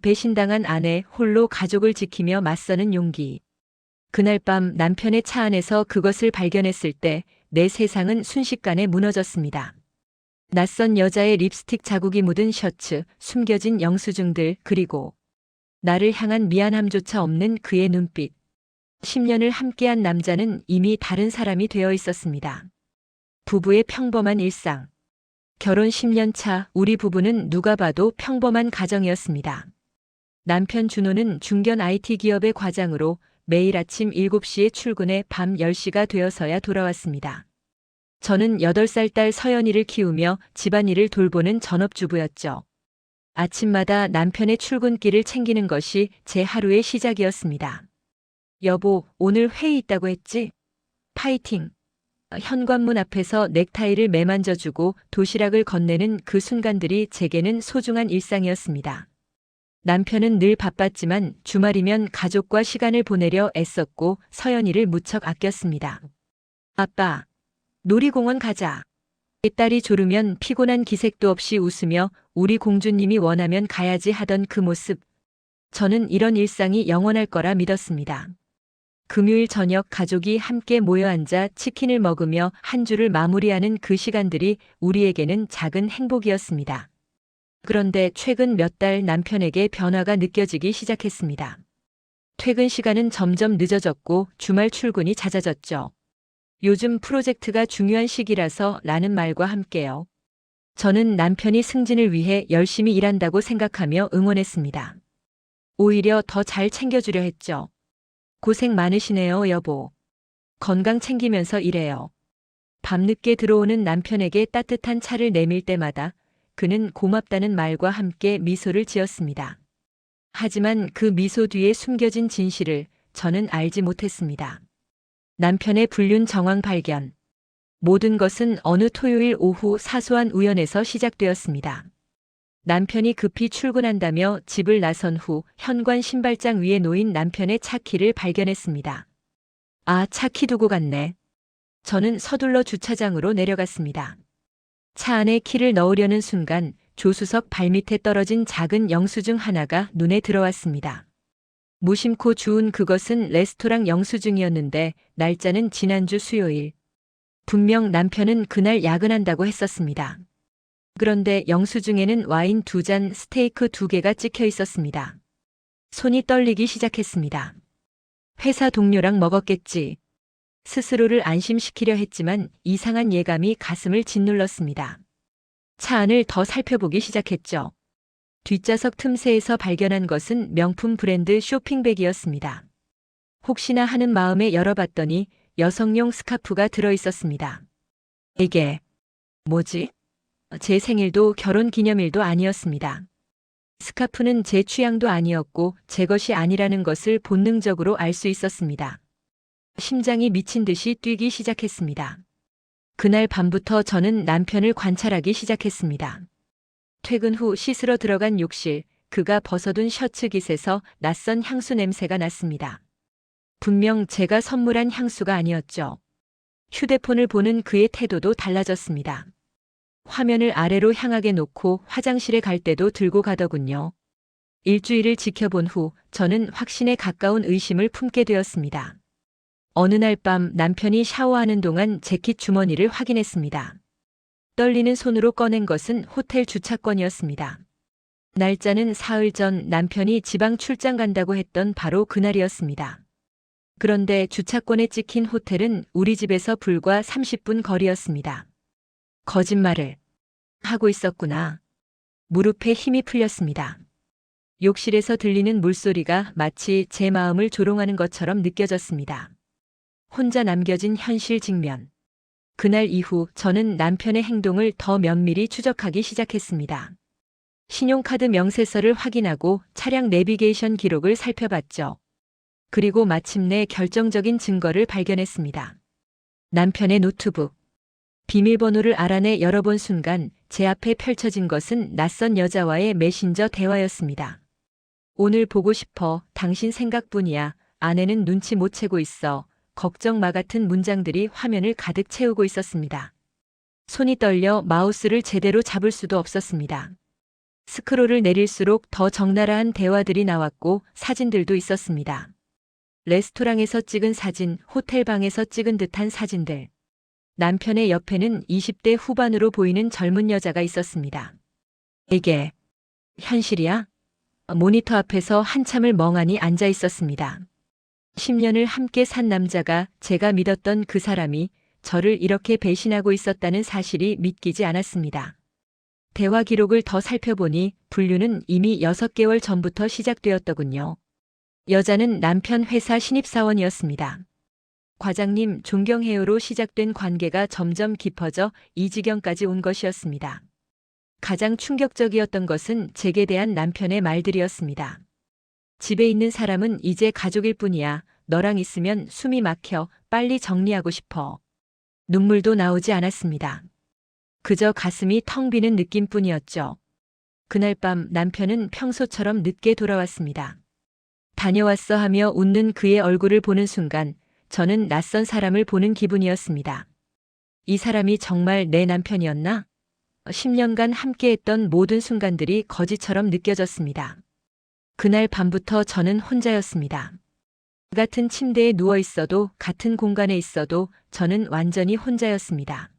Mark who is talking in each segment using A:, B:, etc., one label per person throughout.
A: 배신당한 아내 홀로 가족을 지키며 맞서는 용기. 그날 밤 남편의 차 안에서 그것을 발견했을 때 내 세상은 순식간에 무너졌습니다. 낯선 여자의 립스틱 자국이 묻은 셔츠, 숨겨진 영수증들, 그리고 나를 향한 미안함조차 없는 그의 눈빛. 10년을 함께한 남자는 이미 다른 사람이 되어 있었습니다. 부부의 평범한 일상. 결혼 10년 차 우리 부부는 누가 봐도 평범한 가정이었습니다. 남편 준호는 중견 IT 기업의 과장으로 매일 아침 7시에 출근해 밤 10시가 되어서야 돌아왔습니다. 저는 8살 딸 서연이를 키우며 집안일을 돌보는 전업주부였죠. 아침마다 남편의 출근길을 챙기는 것이 제 하루의 시작이었습니다. 여보, 오늘 회의 있다고 했지? 파이팅! 현관문 앞에서 넥타이를 매만져주고 도시락을 건네는 그 순간들이 제게는 소중한 일상이었습니다. 남편은 늘 바빴지만 주말이면 가족과 시간을 보내려 애썼고 서연이를 무척 아꼈습니다. 아빠, 놀이공원 가자. 딸이 졸으면 피곤한 기색도 없이 웃으며 우리 공주님이 원하면 가야지 하던 그 모습. 저는 이런 일상이 영원할 거라 믿었습니다. 금요일 저녁 가족이 함께 모여 앉아 치킨을 먹으며 한 주를 마무리하는 그 시간들이 우리에게는 작은 행복이었습니다. 그런데 최근 몇 달 남편에게 변화가 느껴지기 시작했습니다. 퇴근 시간은 점점 늦어졌고 주말 출근이 잦아졌죠. 요즘 프로젝트가 중요한 시기라서 라는 말과 함께요. 저는 남편이 승진을 위해 열심히 일한다고 생각하며 응원했습니다. 오히려 더 잘 챙겨주려 했죠. 고생 많으시네요, 여보. 건강 챙기면서 일해요. 밤늦게 들어오는 남편에게 따뜻한 차를 내밀 때마다 그는 고맙다는 말과 함께 미소를 지었습니다. 하지만 그 미소 뒤에 숨겨진 진실을 저는 알지 못했습니다. 남편의 불륜 정황 발견. 모든 것은 어느 토요일 오후 사소한 우연에서 시작되었습니다. 남편이 급히 출근한다며 집을 나선 후 현관 신발장 위에 놓인 남편의 차키를 발견했습니다. 아, 차키 두고 갔네. 저는 서둘러 주차장으로 내려갔습니다. 차 안에 키를 넣으려는 순간 조수석 발밑에 떨어진 작은 영수증 하나가 눈에 들어왔습니다. 무심코 주운 그것은 레스토랑 영수증이었는데 날짜는 지난주 수요일. 분명 남편은 그날 야근한다고 했었습니다. 그런데 영수증에는 와인 2잔, 스테이크 2개가 찍혀 있었습니다. 손이 떨리기 시작했습니다. 회사 동료랑 먹었겠지. 스스로를 안심시키려 했지만 이상한 예감이 가슴을 짓눌렀습니다. 차 안을 더 살펴보기 시작했죠. 뒷좌석 틈새에서 발견한 것은 명품 브랜드 쇼핑백이었습니다. 혹시나 하는 마음에 열어봤더니 여성용 스카프가 들어있었습니다. 이게 뭐지? 제 생일도 결혼 기념일도 아니었습니다. 스카프는 제 취향도 아니었고 제 것이 아니라는 것을 본능적으로 알 수 있었습니다. 심장이 미친 듯이 뛰기 시작했습니다. 그날 밤부터 저는 남편을 관찰하기 시작했습니다. 퇴근 후 씻으러 들어간 욕실, 그가 벗어둔 셔츠 깃에서 낯선 향수 냄새가 났습니다. 분명 제가 선물한 향수가 아니었죠. 휴대폰을 보는 그의 태도도 달라졌습니다. 화면을 아래로 향하게 놓고 화장실에 갈 때도 들고 가더군요. 일주일을 지켜본 후 저는 확신에 가까운 의심을 품게 되었습니다. 어느 날 밤 남편이 샤워하는 동안 재킷 주머니를 확인했습니다. 떨리는 손으로 꺼낸 것은 호텔 주차권이었습니다. 날짜는 사흘 전 남편이 지방 출장 간다고 했던 바로 그날이었습니다. 그런데 주차권에 찍힌 호텔은 우리 집에서 불과 30분 거리였습니다. 거짓말을 하고 있었구나. 무릎에 힘이 풀렸습니다. 욕실에서 들리는 물소리가 마치 제 마음을 조롱하는 것처럼 느껴졌습니다. 혼자 남겨진 현실 직면. 그날 이후 저는 남편의 행동을 더 면밀히 추적하기 시작했습니다. 신용카드 명세서를 확인하고 차량 내비게이션 기록을 살펴봤죠. 그리고 마침내 결정적인 증거를 발견했습니다. 남편의 노트북. 비밀번호를 알아내 열어본 순간 제 앞에 펼쳐진 것은 낯선 여자와의 메신저 대화였습니다. 오늘 보고 싶어. 당신 생각뿐이야. 아내는 눈치 못 채고 있어. 걱정 마 같은 문장들이 화면을 가득 채우고 있었습니다. 손이 떨려 마우스를 제대로 잡을 수도 없었습니다. 스크롤을 내릴수록 더 적나라한 대화들이 나왔고 사진들도 있었습니다. 레스토랑에서 찍은 사진, 호텔방에서 찍은 듯한 사진들. 남편의 옆에는 20대 후반으로 보이는 젊은 여자가 있었습니다. 이게 현실이야? 모니터 앞에서 한참을 멍하니 앉아 있었습니다. 10년을 함께 산 남자가, 제가 믿었던 그 사람이 저를 이렇게 배신하고 있었다는 사실이 믿기지 않았습니다. 대화 기록을 더 살펴보니 분류는 이미 6개월 전부터 시작되었더군요. 여자는 남편 회사 신입사원이었습니다. 과장님 존경해요로 시작된 관계가 점점 깊어져 이 지경까지 온 것이었습니다. 가장 충격적이었던 것은 제게 대한 남편의 말들이었습니다. 집에 있는 사람은 이제 가족일 뿐이야. 너랑 있으면 숨이 막혀. 빨리 정리하고 싶어. 눈물도 나오지 않았습니다. 그저 가슴이 텅 비는 느낌뿐이었죠. 그날 밤 남편은 평소처럼 늦게 돌아왔습니다. 다녀왔어 하며 웃는 그의 얼굴을 보는 순간 저는 낯선 사람을 보는 기분이었습니다. 이 사람이 정말 내 남편이었나? 10년간 함께했던 모든 순간들이 거짓처럼 느껴졌습니다. 그날 밤부터 저는 혼자였습니다. 같은 침대에 누워 있어도, 같은 공간에 있어도 저는 완전히 혼자였습니다.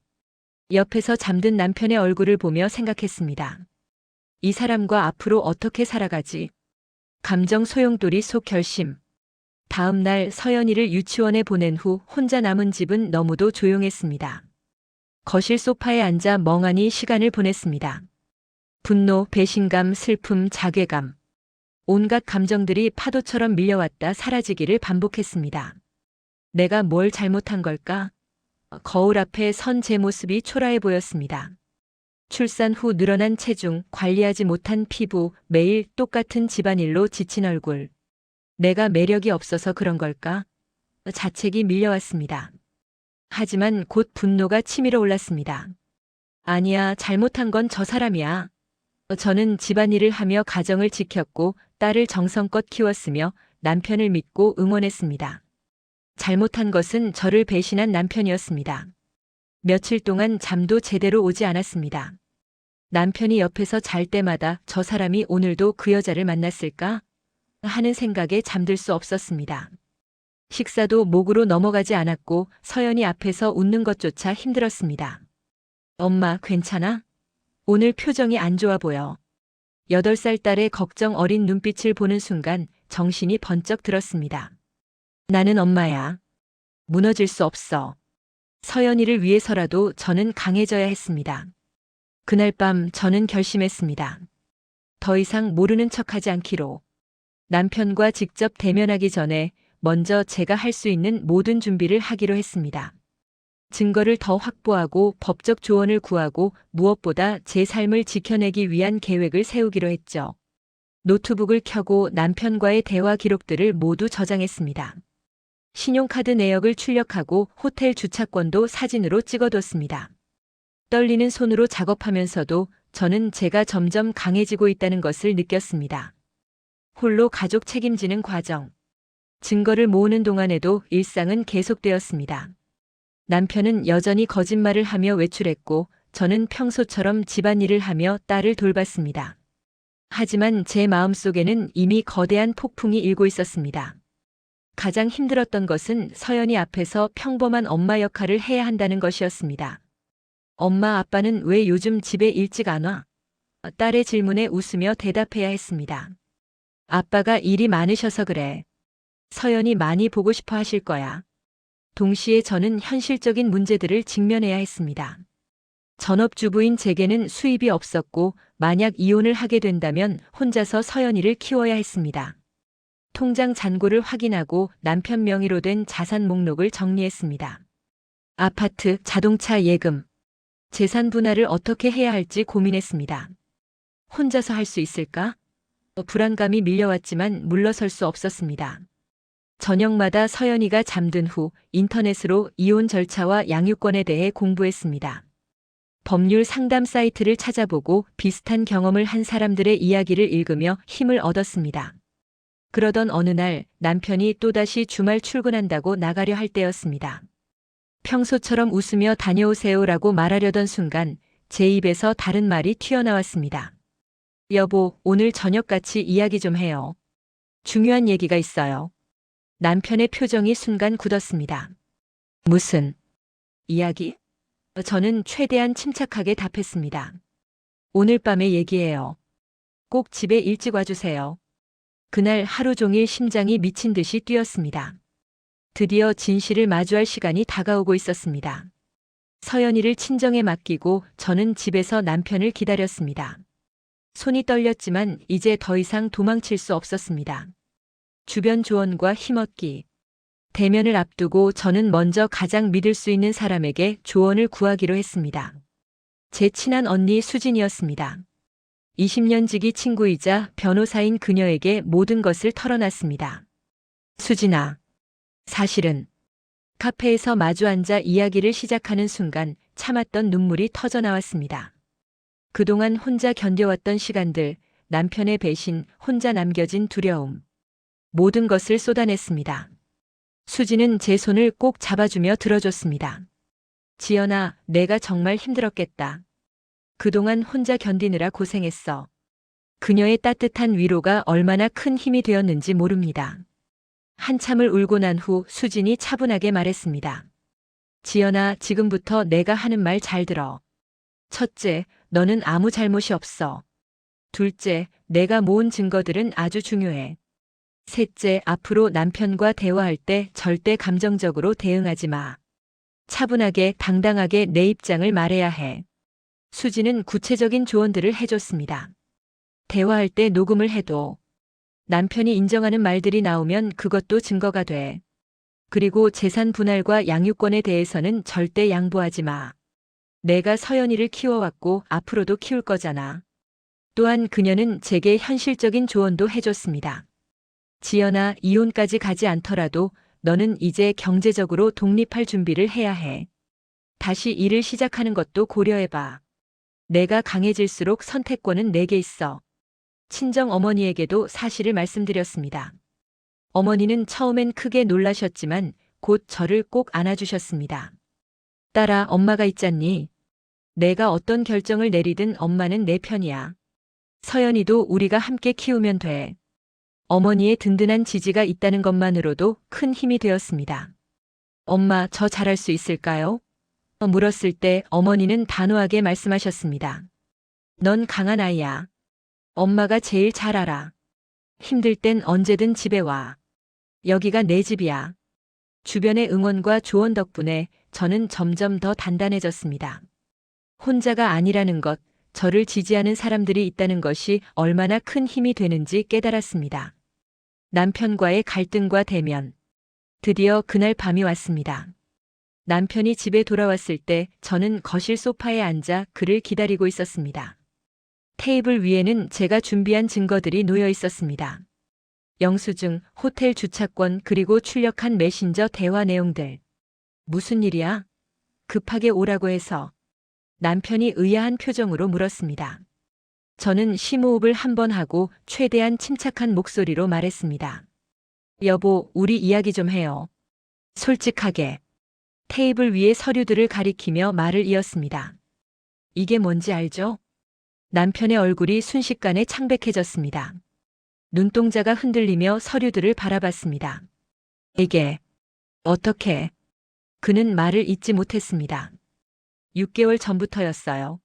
A: 옆에서 잠든 남편의 얼굴을 보며 생각했습니다. 이 사람과 앞으로 어떻게 살아가지? 감정 소용돌이 속 결심. 다음 날 서연이를 유치원에 보낸 후 혼자 남은 집은 너무도 조용했습니다. 거실 소파에 앉아 멍하니 시간을 보냈습니다. 분노, 배신감, 슬픔, 자괴감. 온갖 감정들이 파도처럼 밀려왔다 사라지기를 반복했습니다. 내가 뭘 잘못한 걸까? 거울 앞에 선 제 모습이 초라해 보였습니다. 출산 후 늘어난 체중, 관리하지 못한 피부, 매일 똑같은 집안일로 지친 얼굴. 내가 매력이 없어서 그런 걸까? 자책이 밀려왔습니다. 하지만 곧 분노가 치밀어 올랐습니다. 아니야, 잘못한 건 저 사람이야. 저는 집안일을 하며 가정을 지켰고 딸을 정성껏 키웠으며 남편을 믿고 응원했습니다. 잘못한 것은 저를 배신한 남편이었습니다. 며칠 동안 잠도 제대로 오지 않았습니다. 남편이 옆에서 잘 때마다 저 사람이 오늘도 그 여자를 만났을까? 하는 생각에 잠들 수 없었습니다. 식사도 목으로 넘어가지 않았고 서연이 앞에서 웃는 것조차 힘들었습니다. 엄마, 괜찮아? 오늘 표정이 안 좋아 보여. 8살 딸의 걱정 어린 눈빛을 보는 순간 정신이 번쩍 들었습니다. 나는 엄마야. 무너질 수 없어. 서연이를 위해서라도 저는 강해져야 했습니다. 그날 밤 저는 결심했습니다. 더 이상 모르는 척하지 않기로. 남편과 직접 대면하기 전에 먼저 제가 할 수 있는 모든 준비를 하기로 했습니다. 증거를 더 확보하고 법적 조언을 구하고 무엇보다 제 삶을 지켜내기 위한 계획을 세우기로 했죠. 노트북을 켜고 남편과의 대화 기록들을 모두 저장했습니다. 신용카드 내역을 출력하고 호텔 주차권도 사진으로 찍어뒀습니다. 떨리는 손으로 작업하면서도 저는 제가 점점 강해지고 있다는 것을 느꼈습니다. 홀로 가족 책임지는 과정. 증거를 모으는 동안에도 일상은 계속되었습니다. 남편은 여전히 거짓말을 하며 외출했고 저는 평소처럼 집안일을 하며 딸을 돌봤습니다. 하지만 제 마음속에는 이미 거대한 폭풍이 일고 있었습니다. 가장 힘들었던 것은 서연이 앞에서 평범한 엄마 역할을 해야 한다는 것이었습니다. 엄마, 아빠는 왜 요즘 집에 일찍 안 와? 딸의 질문에 웃으며 대답해야 했습니다. 아빠가 일이 많으셔서 그래. 서연이 많이 보고 싶어 하실 거야. 동시에 저는 현실적인 문제들을 직면해야 했습니다. 전업주부인 제게는 수입이 없었고 만약 이혼을 하게 된다면 혼자서 서연이를 키워야 했습니다. 통장 잔고를 확인하고 남편 명의로 된 자산 목록을 정리했습니다. 아파트, 자동차 예금, 재산 분할을 어떻게 해야 할지 고민했습니다. 혼자서 할 수 있을까? 불안감이 밀려왔지만 물러설 수 없었습니다. 저녁마다 서연이가 잠든 후 인터넷으로 이혼 절차와 양육권에 대해 공부했습니다. 법률 상담 사이트를 찾아보고 비슷한 경험을 한 사람들의 이야기를 읽으며 힘을 얻었습니다. 그러던 어느 날 남편이 또다시 주말 출근한다고 나가려 할 때였습니다. 평소처럼 웃으며 다녀오세요라고 말하려던 순간 제 입에서 다른 말이 튀어나왔습니다. 여보, 오늘 저녁 같이 이야기 좀 해요. 중요한 얘기가 있어요. 남편의 표정이 순간 굳었습니다. 무슨 이야기? 저는 최대한 침착하게 답했습니다. 오늘 밤의 얘기예요. 꼭 집에 일찍 와주세요. 그날 하루 종일 심장이 미친 듯이 뛰었습니다. 드디어 진실을 마주할 시간이 다가오고 있었습니다. 서연이를 친정에 맡기고 저는 집에서 남편을 기다렸습니다. 손이 떨렸지만 이제 더 이상 도망칠 수 없었습니다. 주변 조언과 힘없기. 대면을 앞두고 저는 먼저 가장 믿을 수 있는 사람에게 조언을 구하기로 했습니다. 제 친한 언니 수진이었습니다. 20년 지기 친구이자 변호사인 그녀에게 모든 것을 털어놨습니다. 수진아, 사실은 카페에서 마주 앉아 이야기를 시작하는 순간 참았던 눈물이 터져 나왔습니다. 그동안 혼자 견뎌왔던 시간들, 남편의 배신, 혼자 남겨진 두려움. 모든 것을 쏟아냈습니다. 수지는 제 손을 꼭 잡아주며 들어줬습니다. 지연아, 내가 정말 힘들었겠다. 그동안 혼자 견디느라 고생했어. 그녀의 따뜻한 위로가 얼마나 큰 힘이 되었는지 모릅니다. 한참을 울고 난 후 수진이 차분하게 말했습니다. 지연아, 지금부터 내가 하는 말 잘 들어. 첫째, 너는 아무 잘못이 없어. 둘째, 내가 모은 증거들은 아주 중요해. 셋째, 앞으로 남편과 대화할 때 절대 감정적으로 대응하지 마. 차분하게 당당하게 내 입장을 말해야 해. 수지는 구체적인 조언들을 해줬습니다. 대화할 때 녹음을 해도 남편이 인정하는 말들이 나오면 그것도 증거가 돼. 그리고 재산 분할과 양육권에 대해서는 절대 양보하지 마. 내가 서연이를 키워왔고 앞으로도 키울 거잖아. 또한 그녀는 제게 현실적인 조언도 해줬습니다. 지연아, 이혼까지 가지 않더라도 너는 이제 경제적으로 독립할 준비를 해야 해. 다시 일을 시작하는 것도 고려해봐. 내가 강해질수록 선택권은 내게 있어. 친정 어머니에게도 사실을 말씀드렸습니다. 어머니는 처음엔 크게 놀라셨지만 곧 저를 꼭 안아주셨습니다. 딸아, 엄마가 있잖니. 내가 어떤 결정을 내리든 엄마는 내 편이야. 서연이도 우리가 함께 키우면 돼. 어머니의 든든한 지지가 있다는 것만으로도 큰 힘이 되었습니다. 엄마, 저 잘할 수 있을까요? 물었을 때 어머니는 단호하게 말씀하셨습니다. 넌 강한 아이야. 엄마가 제일 잘 알아. 힘들 땐 언제든 집에 와. 여기가 내 집이야. 주변의 응원과 조언 덕분에 저는 점점 더 단단해졌습니다. 혼자가 아니라는 것, 저를 지지하는 사람들이 있다는 것이 얼마나 큰 힘이 되는지 깨달았습니다. 남편과의 갈등과 대면. 드디어 그날 밤이 왔습니다. 남편이 집에 돌아왔을 때 저는 거실 소파에 앉아 그를 기다리고 있었습니다. 테이블 위에는 제가 준비한 증거들이 놓여 있었습니다. 영수증, 호텔 주차권, 그리고 출력한 메신저 대화 내용들. 무슨 일이야? 급하게 오라고 해서. 남편이 의아한 표정으로 물었습니다. 저는 심호흡을 한 번 하고 최대한 침착한 목소리로 말했습니다. 여보, 우리 이야기 좀 해요. 솔직하게. 테이블 위에 서류들을 가리키며 말을 이었습니다. 이게 뭔지 알죠? 남편의 얼굴이 순식간에 창백해졌습니다. 눈동자가 흔들리며 서류들을 바라봤습니다. 이게 어떻게? 그는 말을 잇지 못했습니다. 6개월 전부터였어요.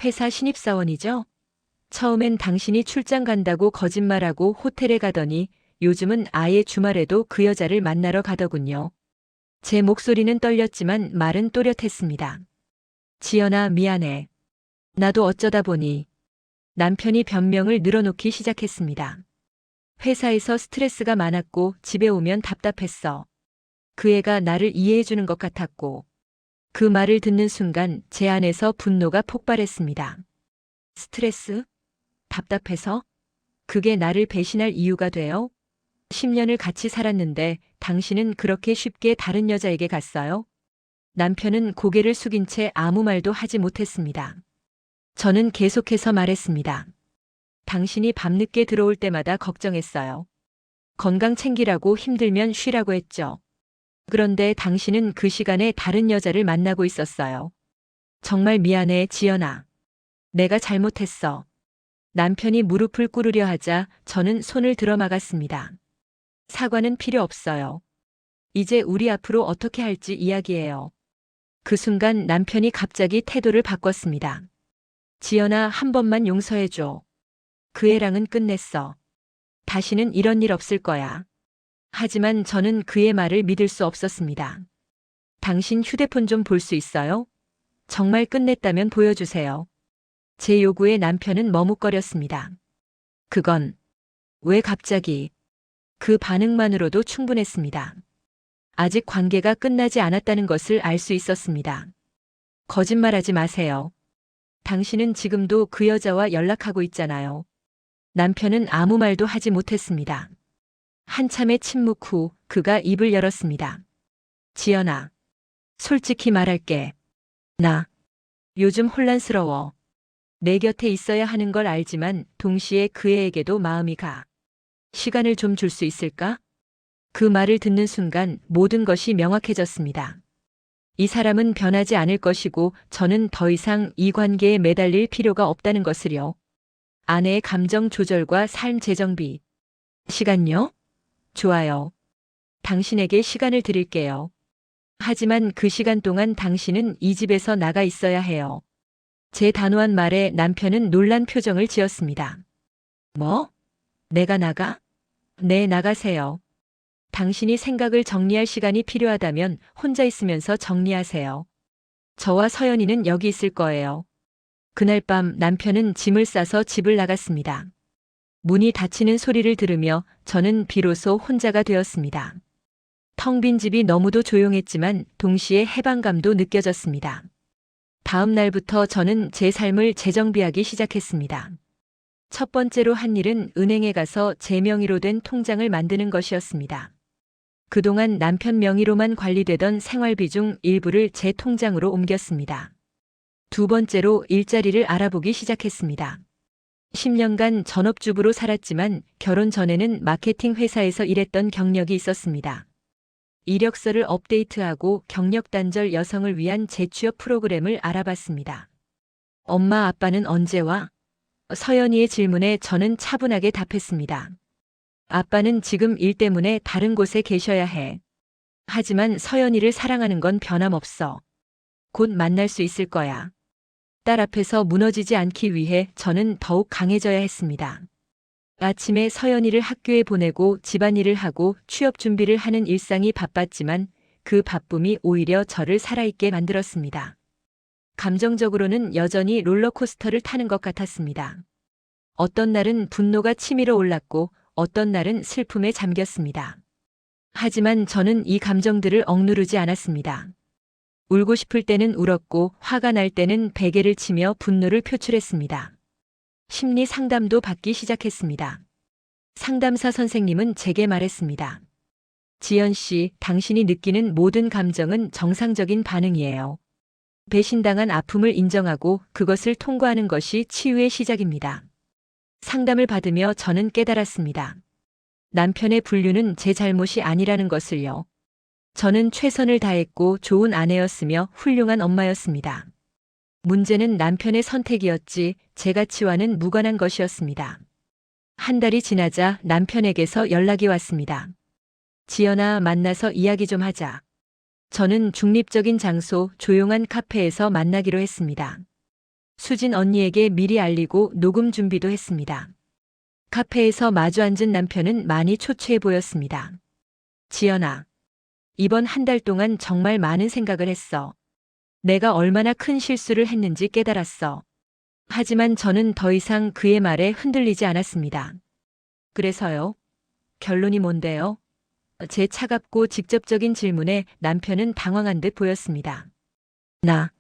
A: 회사 신입사원이죠? 처음엔 당신이 출장 간다고 거짓말하고 호텔에 가더니 요즘은 아예 주말에도 그 여자를 만나러 가더군요. 제 목소리는 떨렸지만 말은 또렷했습니다. 지연아, 미안해. 나도 어쩌다 보니. 남편이 변명을 늘어놓기 시작했습니다. 회사에서 스트레스가 많았고 집에 오면 답답했어. 그 애가 나를 이해해주는 것 같았고. 그 말을 듣는 순간 제 안에서 분노가 폭발했습니다. 스트레스? 답답해서? 그게 나를 배신할 이유가 돼요? 10년을 같이 살았는데 당신은 그렇게 쉽게 다른 여자에게 갔어요? 남편은 고개를 숙인 채 아무 말도 하지 못했습니다. 저는 계속해서 말했습니다. 당신이 밤늦게 들어올 때마다 걱정했어요. 건강 챙기라고 힘들면 쉬라고 했죠. 그런데 당신은 그 시간에 다른 여자를 만나고 있었어요. 정말 미안해, 지연아. 내가 잘못했어. 남편이 무릎을 꿇으려 하자 저는 손을 들어 막았습니다. 사과는 필요 없어요. 이제 우리 앞으로 어떻게 할지 이야기해요. 그 순간 남편이 갑자기 태도를 바꿨습니다. 지연아, 한 번만 용서해줘. 그 애랑은 끝냈어. 다시는 이런 일 없을 거야. 하지만 저는 그의 말을 믿을 수 없었습니다. 당신 휴대폰 좀 볼 수 있어요? 정말 끝냈다면 보여주세요. 제 요구에 남편은 머뭇거렸습니다. 그건 왜 갑자기? 그 반응만으로도 충분했습니다. 아직 관계가 끝나지 않았다는 것을 알 수 있었습니다. 거짓말하지 마세요. 당신은 지금도 그 여자와 연락하고 있잖아요. 남편은 아무 말도 하지 못했습니다. 한참의 침묵 후 그가 입을 열었습니다. 지연아, 솔직히 말할게. 나 요즘 혼란스러워. 내 곁에 있어야 하는 걸 알지만 동시에 그 애에게도 마음이 가. 시간을 좀 줄 수 있을까? 그 말을 듣는 순간 모든 것이 명확해졌습니다. 이 사람은 변하지 않을 것이고 저는 더 이상 이 관계에 매달릴 필요가 없다는 것을요. 아내의 감정 조절과 삶 재정비. 시간요? 좋아요. 당신에게 시간을 드릴게요. 하지만 그 시간 동안 당신은 이 집에서 나가 있어야 해요. 제 단호한 말에 남편은 놀란 표정을 지었습니다. 뭐? 내가 나가? 네, 나가세요. 당신이 생각을 정리할 시간이 필요하다면 혼자 있으면서 정리하세요. 저와 서연이는 여기 있을 거예요. 그날 밤 남편은 짐을 싸서 집을 나갔습니다. 문이 닫히는 소리를 들으며 저는 비로소 혼자가 되었습니다. 텅 빈 집이 너무도 조용했지만 동시에 해방감도 느껴졌습니다. 다음 날부터 저는 제 삶을 재정비하기 시작했습니다. 첫 번째로 한 일은 은행에 가서 제 명의로 된 통장을 만드는 것이었습니다. 그동안 남편 명의로만 관리되던 생활비 중 일부를 제 통장으로 옮겼습니다. 두 번째로 일자리를 알아보기 시작했습니다. 10년간 전업주부로 살았지만 결혼 전에는 마케팅 회사에서 일했던 경력이 있었습니다. 이력서를 업데이트하고 경력 단절 여성을 위한 재취업 프로그램을 알아봤습니다. 엄마 아빠는 언제 와? 서연이의 질문에 저는 차분하게 답했습니다. 아빠는 지금 일 때문에 다른 곳에 계셔야 해. 하지만 서연이를 사랑하는 건 변함없어. 곧 만날 수 있을 거야. 딸 앞에서 무너지지 않기 위해 저는 더욱 강해져야 했습니다. 아침에 서연이를 학교에 보내고 집안일을 하고 취업 준비를 하는 일상이 바빴지만 그 바쁨이 오히려 저를 살아있게 만들었습니다. 감정적으로는 여전히 롤러코스터를 타는 것 같았습니다. 어떤 날은 분노가 치밀어 올랐고 어떤 날은 슬픔에 잠겼습니다. 하지만 저는 이 감정들을 억누르지 않았습니다. 울고 싶을 때는 울었고 화가 날 때는 베개를 치며 분노를 표출했습니다. 심리 상담도 받기 시작했습니다. 상담사 선생님은 제게 말했습니다. 지연 씨, 당신이 느끼는 모든 감정은 정상적인 반응이에요. 배신당한 아픔을 인정하고 그것을 통과하는 것이 치유의 시작입니다. 상담을 받으며 저는 깨달았습니다. 남편의 분류는 제 잘못이 아니라는 것을요. 저는 최선을 다했고 좋은 아내였으며 훌륭한 엄마였습니다. 문제는 남편의 선택이었지 제 가치와는 무관한 것이었습니다. 한 달이 지나자 남편에게서 연락이 왔습니다. 지연아, 만나서 이야기 좀 하자. 저는 중립적인 장소, 조용한 카페에서 만나기로 했습니다. 수진 언니에게 미리 알리고 녹음 준비도 했습니다. 카페에서 마주 앉은 남편은 많이 초췌해 보였습니다. 지연아, 이번 한 달 동안 정말 많은 생각을 했어. 내가 얼마나 큰 실수를 했는지 깨달았어. 하지만 저는 더 이상 그의 말에 흔들리지 않았습니다. 그래서요? 결론이 뭔데요? 제 차갑고 직접적인 질문에 남편은 당황한 듯 보였습니다. 나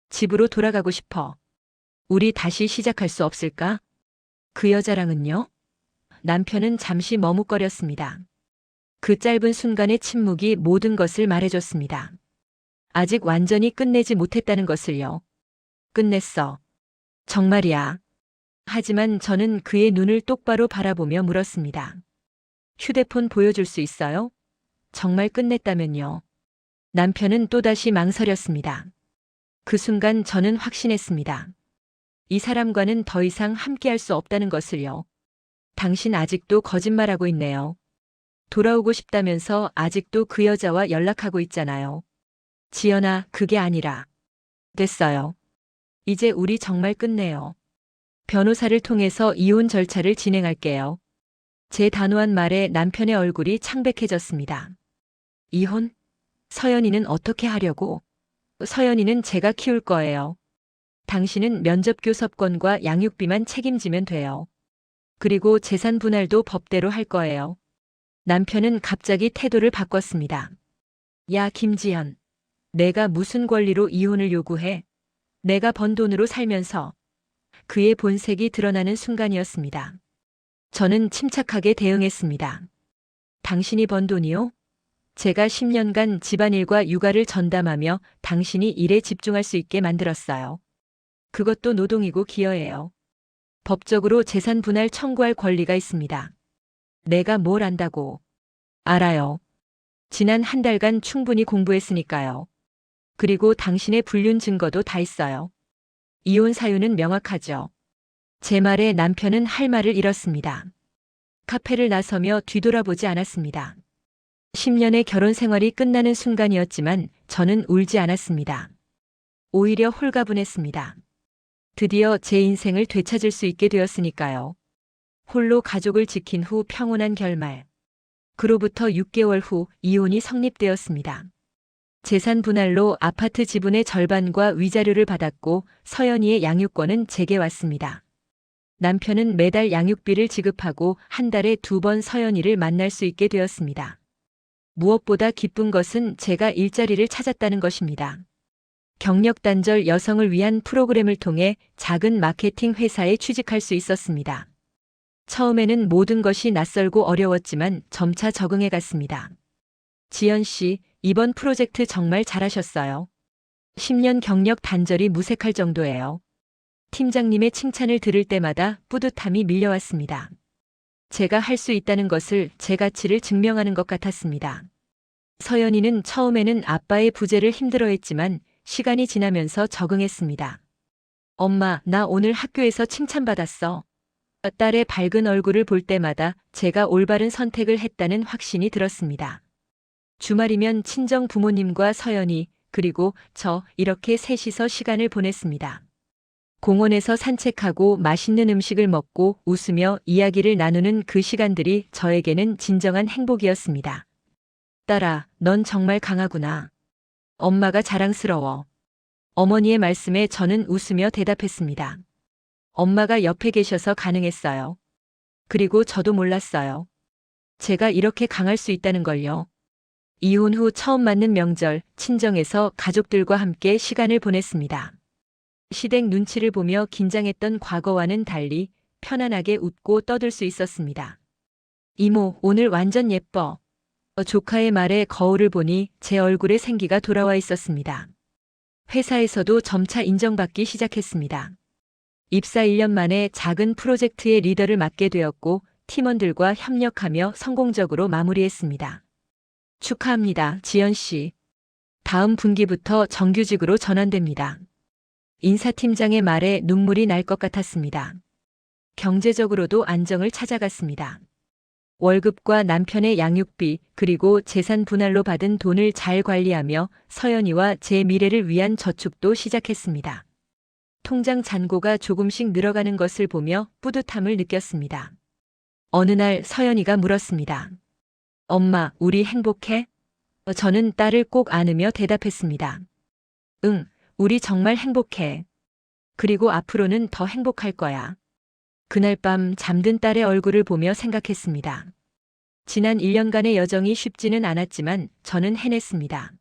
A: 집으로 돌아가고 싶어. 우리 다시 시작할 수 없을까? 그 여자랑은요? 남편은 잠시 머뭇거렸습니다. 그 짧은 순간의 침묵이 모든 것을 말해줬습니다. 아직 완전히 끝내지 못했다는 것을요. 끝냈어. 정말이야. 하지만 저는 그의 눈을 똑바로 바라보며 물었습니다. 휴대폰 보여줄 수 있어요? 정말 끝냈다면요. 남편은 또다시 망설였습니다. 그 순간 저는 확신했습니다. 이 사람과는 더 이상 함께할 수 없다는 것을요. 당신 아직도 거짓말하고 있네요. 돌아오고 싶다면서 아직도 그 여자와 연락하고 있잖아요. 지연아, 그게 아니라. 됐어요. 이제 우리 정말 끝내요. 변호사를 통해서 이혼 절차를 진행할게요. 제 단호한 말에 남편의 얼굴이 창백해졌습니다. 이혼? 서연이는 어떻게 하려고? 서연이는 제가 키울 거예요. 당신은 면접 교섭권과 양육비만 책임지면 돼요. 그리고 재산 분할도 법대로 할 거예요. 남편은 갑자기 태도를 바꿨습니다. 야, 김지연. 내가 무슨 권리로 이혼을 요구해? 내가 번 돈으로 살면서. 그의 본색이 드러나는 순간이었습니다. 저는 침착하게 대응했습니다. 당신이 번 돈이요? 제가 10년간 집안일과 육아를 전담하며 당신이 일에 집중할 수 있게 만들었어요. 그것도 노동이고 기여예요. 법적으로 재산 분할 청구할 권리가 있습니다. 내가 뭘 안다고? 알아요. 지난 한 달간 충분히 공부했으니까요. 그리고 당신의 불륜 증거도 다 있어요. 이혼 사유는 명확하죠. 제 말에 남편은 할 말을 잃었습니다. 카페를 나서며 뒤돌아보지 않았습니다. 10년의 결혼 생활이 끝나는 순간이었지만 저는 울지 않았습니다. 오히려 홀가분했습니다. 드디어 제 인생을 되찾을 수 있게 되었으니까요. 홀로 가족을 지킨 후 평온한 결말. 그로부터 6개월 후 이혼이 성립되었습니다. 재산 분할로 아파트 지분의 절반과 위자료를 받았고 서연이의 양육권은 제게 왔습니다. 남편은 매달 양육비를 지급하고 한 달에 2번 서연이를 만날 수 있게 되었습니다. 무엇보다 기쁜 것은 제가 일자리를 찾았다는 것입니다. 경력 단절 여성을 위한 프로그램을 통해 작은 마케팅 회사에 취직할 수 있었습니다. 처음에는 모든 것이 낯설고 어려웠지만 점차 적응해 갔습니다. 지연 씨, 이번 프로젝트 정말 잘하셨어요. 10년 경력 단절이 무색할 정도예요. 팀장님의 칭찬을 들을 때마다 뿌듯함이 밀려왔습니다. 제가 할 수 있다는 것을 제 가치를 증명하는 것 같았습니다. 서연이는 처음에는 아빠의 부재를 힘들어했지만 시간이 지나면서 적응했습니다. 엄마, 나 오늘 학교에서 칭찬받았어. 딸의 밝은 얼굴을 볼 때마다 제가 올바른 선택을 했다는 확신이 들었습니다. 주말이면 친정 부모님과 서연이, 그리고 저 이렇게 셋이서 시간을 보냈습니다. 공원에서 산책하고 맛있는 음식을 먹고 웃으며 이야기를 나누는 그 시간들이 저에게는 진정한 행복이었습니다. 딸아, 넌 정말 강하구나. 엄마가 자랑스러워. 어머니의 말씀에 저는 웃으며 대답했습니다. 엄마가 옆에 계셔서 가능했어요. 그리고 저도 몰랐어요. 제가 이렇게 강할 수 있다는 걸요. 이혼 후 처음 맞는 명절, 친정에서 가족들과 함께 시간을 보냈습니다. 시댁 눈치를 보며 긴장했던 과거와는 달리 편안하게 웃고 떠들 수 있었습니다. 이모, 오늘 완전 예뻐. 조카의 말에 거울을 보니 제 얼굴에 생기가 돌아와 있었습니다. 회사에서도 점차 인정받기 시작했습니다. 입사 1년 만에 작은 프로젝트의 리더를 맡게 되었고 팀원들과 협력하며 성공적으로 마무리했습니다. 축하합니다, 지연 씨. 다음 분기부터 정규직으로 전환됩니다. 인사팀장의 말에 눈물이 날 것 같았습니다. 경제적으로도 안정을 찾아갔습니다. 월급과 남편의 양육비 그리고 재산 분할로 받은 돈을 잘 관리하며 서연이와 제 미래를 위한 저축도 시작했습니다. 통장 잔고가 조금씩 늘어가는 것을 보며 뿌듯함을 느꼈습니다. 어느 날 서연이가 물었습니다. 엄마, 우리 행복해? 저는 딸을 꼭 안으며 대답했습니다. 응, 우리 정말 행복해. 그리고 앞으로는 더 행복할 거야. 그날 밤 잠든 딸의 얼굴을 보며 생각했습니다. 지난 1년간의 여정이 쉽지는 않았지만 저는 해냈습니다.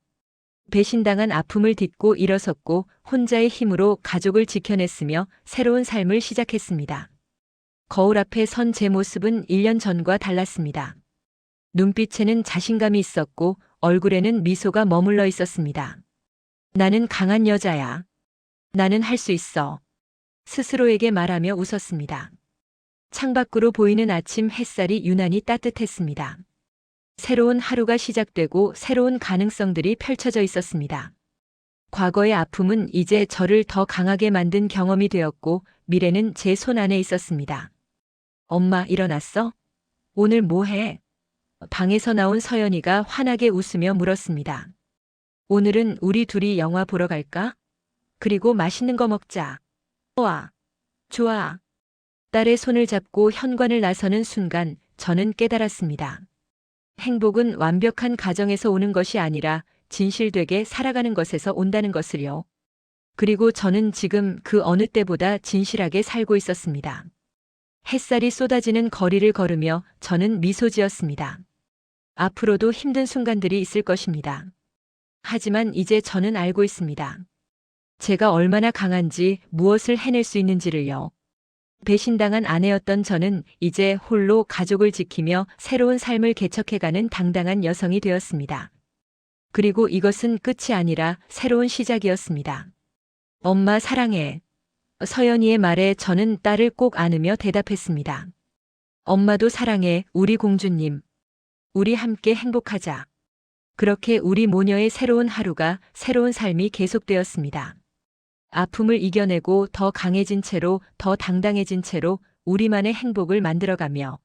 A: 배신당한 아픔을 딛고 일어섰고 혼자의 힘으로 가족을 지켜냈으며 새로운 삶을 시작했습니다. 거울 앞에 선 제 모습은 1년 전과 달랐습니다. 눈빛에는 자신감이 있었고 얼굴에는 미소가 머물러 있었습니다. 나는 강한 여자야. 나는 할 수 있어. 스스로에게 말하며 웃었습니다. 창밖으로 보이는 아침 햇살이 유난히 따뜻했습니다. 새로운 하루가 시작되고 새로운 가능성들이 펼쳐져 있었습니다. 과거의 아픔은 이제 저를 더 강하게 만든 경험이 되었고 미래는 제 손 안에 있었습니다. 엄마, 일어났어? 오늘 뭐 해? 방에서 나온 서연이가 환하게 웃으며 물었습니다. 오늘은 우리 둘이 영화 보러 갈까? 그리고 맛있는 거 먹자. 와, 좋아. 딸의 손을 잡고 현관을 나서는 순간 저는 깨달았습니다. 행복은 완벽한 가정에서 오는 것이 아니라 진실되게 살아가는 것에서 온다는 것을요. 그리고 저는 지금 그 어느 때보다 진실하게 살고 있었습니다. 햇살이 쏟아지는 거리를 걸으며 저는 미소 지었습니다. 앞으로도 힘든 순간들이 있을 것입니다. 하지만 이제 저는 알고 있습니다. 제가 얼마나 강한지, 무엇을 해낼 수 있는지를요. 배신당한 아내였던 저는 이제 홀로 가족을 지키며 새로운 삶을 개척해가는 당당한 여성이 되었습니다. 그리고 이것은 끝이 아니라 새로운 시작이었습니다. 엄마 사랑해. 서연이의 말에 저는 딸을 꼭 안으며 대답했습니다. 엄마도 사랑해, 우리 공주님. 우리 함께 행복하자. 그렇게 우리 모녀의 새로운 하루가, 새로운 삶이 계속되었습니다. 아픔을 이겨내고 더 강해진 채로, 더 당당해진 채로 우리만의 행복을 만들어가며